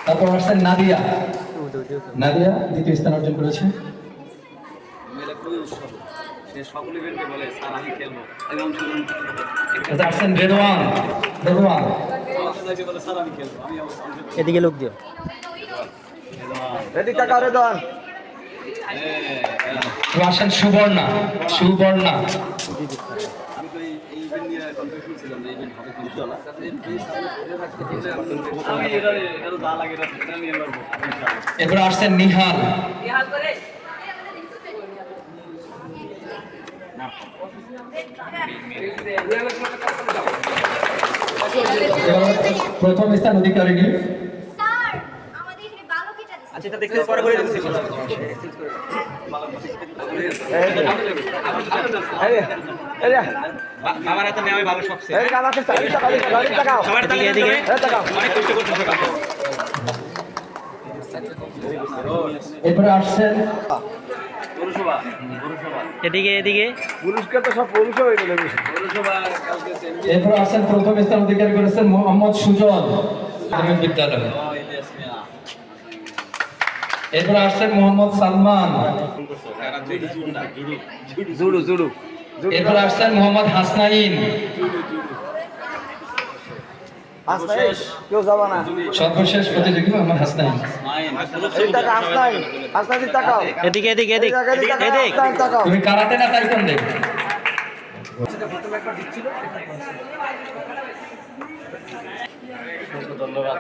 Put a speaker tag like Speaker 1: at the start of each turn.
Speaker 1: তারপর আসছেন নাদিয়া। নাদিয়া দ্বিতীয় স্থান অর্জন করেছে। আসছেন রেদওয়ান। রেদওয়ান
Speaker 2: এদিকে লোক দিও।
Speaker 1: আসেন সুবর্ণা। সুবর্ণা এরপর আসছেন নিহাল। প্রথম স্থান অধিকারিণী।
Speaker 2: আচ্ছা এটা দেখতে পরে করে দিচ্ছি। আমার হাতে নেওয়াই ভালো সবচেয়ে। সবার তালে এদিকে অনেক কষ্ট করতে হবে।
Speaker 1: এরপরে আসছেন
Speaker 2: এদিকে এদিকে
Speaker 3: পুরস্কার তো সব পুরুষ হয়ে গেল।
Speaker 1: এরপরে আসছেন প্রথম স্থান অধিকার করেছেন মোহাম্মদ সুজন বিদ্যালয়। এরপরে আসছেন মোহাম্মদ সালমান।
Speaker 3: জুডু জুডু
Speaker 1: এরপরে আসছেন মোহাম্মদ হাসনাইন।
Speaker 3: কেউ যাবা না।
Speaker 1: সর্বশেষ প্রতিযোগী মোহাম্মদ হাসনাইন।
Speaker 2: এদিকে এদিকে এদিক এদিক
Speaker 1: তুমি কারাতে না তাইকোয়ান্ডো?
Speaker 3: ধন্যবাদ।